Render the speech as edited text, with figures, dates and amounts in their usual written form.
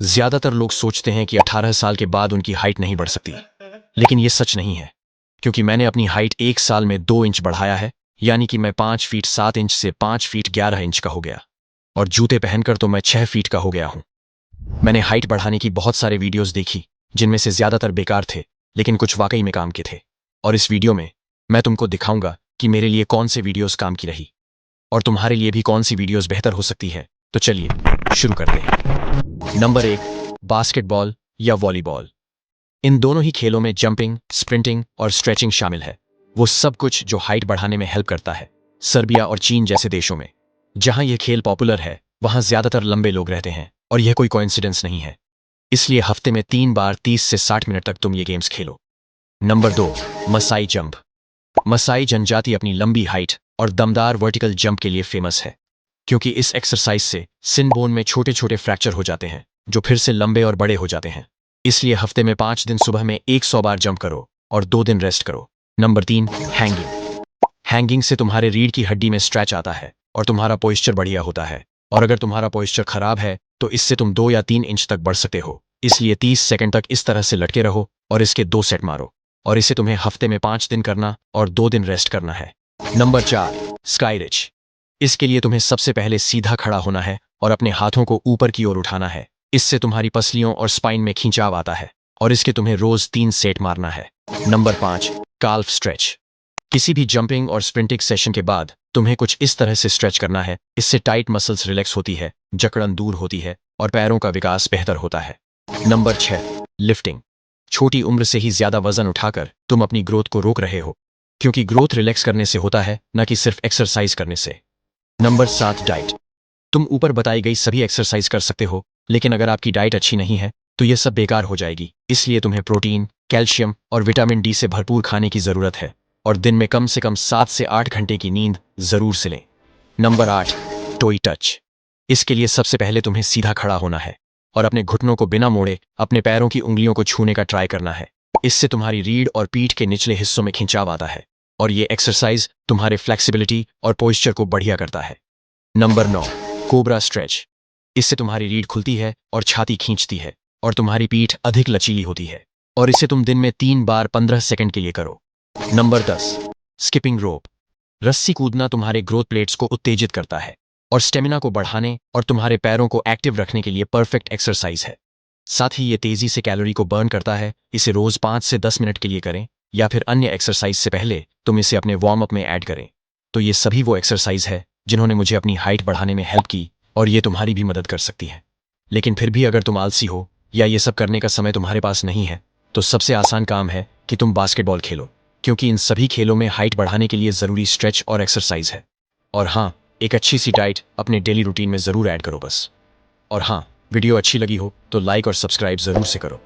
ज्यादातर लोग सोचते हैं कि 18 साल के बाद उनकी हाइट नहीं बढ़ सकती, लेकिन ये सच नहीं है। क्योंकि मैंने अपनी हाइट 1 साल में 2 इंच बढ़ाया है, यानी कि मैं 5 फीट 7 इंच से 5 फीट 11 इंच का हो गया। और जूते पहनकर तो मैं 6 फीट का हो गया हूं। मैंने हाइट बढ़ाने की बहुत सारे वीडियोस देखी, जिनमें से ज्यादातर बेकार थे, लेकिन कुछ वाकई में काम के थे। और इस वीडियो में मैं तुमको दिखाऊंगा कि मेरे लिए कौन से वीडियोस काम की रही और तुम्हारे लिए भी कौन सी वीडियोस बेहतर हो सकती है। तो चलिए शुरू करते हैं। नंबर 1, बास्केटबॉल या वॉलीबॉल। इन दोनों ही खेलों में जंपिंग, स्प्रिंटिंग और स्ट्रेचिंग शामिल है। वो सब कुछ जो हाइट बढ़ाने में हेल्प करता है। सर्बिया और चीन जैसे देशों में जहां यह खेल पॉपुलर है, वहां ज्यादातर लंबे लोग रहते हैं और यह कोई कोइंसिडेंस नहीं है। इसलिए हफ्ते में 3 बार 30 से 60 मिनट तक तुम ये गेम्स खेलो। Number 2, Masai jump. मसाई जनजाति अपनी लंबी हाइट और दमदार वर्टिकल जंप के लिए फेमस है, क्योंकि इस एक्सरसाइज से सिन बोन में छोटे छोटे फ्रैक्चर हो जाते हैं, जो फिर से लंबे और बड़े हो जाते हैं। इसलिए हफ्ते में 5 दिन सुबह में 100 बार जंप करो और 2 दिन रेस्ट करो। Number 3, hanging. हैंगिंग से तुम्हारे रीढ़ की हड्डी में स्ट्रेच आता है और तुम्हारा पोस्चर बढ़िया होता है। और अगर तुम्हारा पोस्चर खराब है तो इससे तुम 2 या 3 इंच तक बढ़ सकते हो। इसलिए 30 सेकंड तक इस तरह से लटके रहो और इसके 2 सेट मारो। और इसे तुम्हें हफ्ते में 5 दिन करना और 2 दिन रेस्ट करना है। Number 4, sky rich. इसके लिए तुम्हें सबसे पहले सीधा खड़ा होना है और अपने हाथों को ऊपर की ओर उठाना है। इससे तुम्हारी पसलियों और स्पाइन में खिंचाव आता है और इसके तुम्हें रोज 3 सेट मारना है। Number 5, काल्फ stretch. किसी भी जंपिंग और स्प्रिंटिंग सेशन के बाद तुम्हें कुछ इस तरह से स्ट्रेच करना है। इससे टाइट मसल्स रिलैक्स होती है, जकड़न दूर होती है और पैरों का विकास बेहतर होता है। Number 6, lifting. छोटी उम्र से ही ज्यादा वजन उठाकर तुम अपनी ग्रोथ को रोक रहे हो, क्योंकि ग्रोथ रिलैक्स करने से होता है, न कि सिर्फ एक्सरसाइज करने से। Number 7, diet. तुम ऊपर बताई गई सभी एक्सरसाइज कर सकते हो, लेकिन अगर आपकी डाइट अच्छी नहीं है तो यह सब बेकार हो जाएगी। इसलिए तुम्हें प्रोटीन, कैल्शियम और विटामिन डी से भरपूर खाने की जरूरत है और दिन में कम से कम 7 से 8 घंटे की नींद जरूर से लें। नंबर 8, टोई टच। इसके लिए सबसे पहले तुम्हें सीधा खड़ा होना है और अपने घुटनों को बिना मोड़े अपने पैरों की उंगलियों को छूने का ट्राई करना है। इससे तुम्हारी रीढ़ और पीठ के निचले हिस्सों में खिंचाव आता है और ये एक्सरसाइज तुम्हारे फ्लेक्सिबिलिटी और पोस्चर को बढ़िया करता है। Number 9, cobra stretch. इससे तुम्हारी रीढ़ खुलती है और छाती खींचती है और तुम्हारी पीठ अधिक लचीली होती है। और इसे तुम दिन में 3 बार 15 सेकंड के लिए करो। Number 10, skipping rope. रस्सी कूदना तुम्हारे ग्रोथ प्लेट्स को उत्तेजित करता है और स्टेमिना को बढ़ाने और तुम्हारे पैरों को एक्टिव रखने के लिए परफेक्ट एक्सरसाइज है। साथ ही ये तेजी से कैलोरी को बर्न करता है। इसे रोज 5 से 10 मिनट के लिए करें या फिर अन्य एक्सरसाइज से पहले तुम इसे अपने वार्म अप में ऐड करें। तो ये सभी वो एक्सरसाइज है जिन्होंने मुझे अपनी हाइट बढ़ाने में हेल्प की और ये तुम्हारी भी मदद कर सकती है। लेकिन फिर भी अगर तुम आलसी हो या ये सब करने का समय तुम्हारे पास नहीं है, तो सबसे आसान काम है कि तुम बास्केटबॉल खेलो, क्योंकि इन सभी खेलों में हाइट बढ़ाने के लिए जरूरी स्ट्रेच और एक्सरसाइज है। और हाँ, एक अच्छी सी डाइट अपने डेली रूटीन में जरूर ऐड करो बस। और हाँ, वीडियो अच्छी लगी हो तो लाइक और सब्सक्राइब जरूर से करो।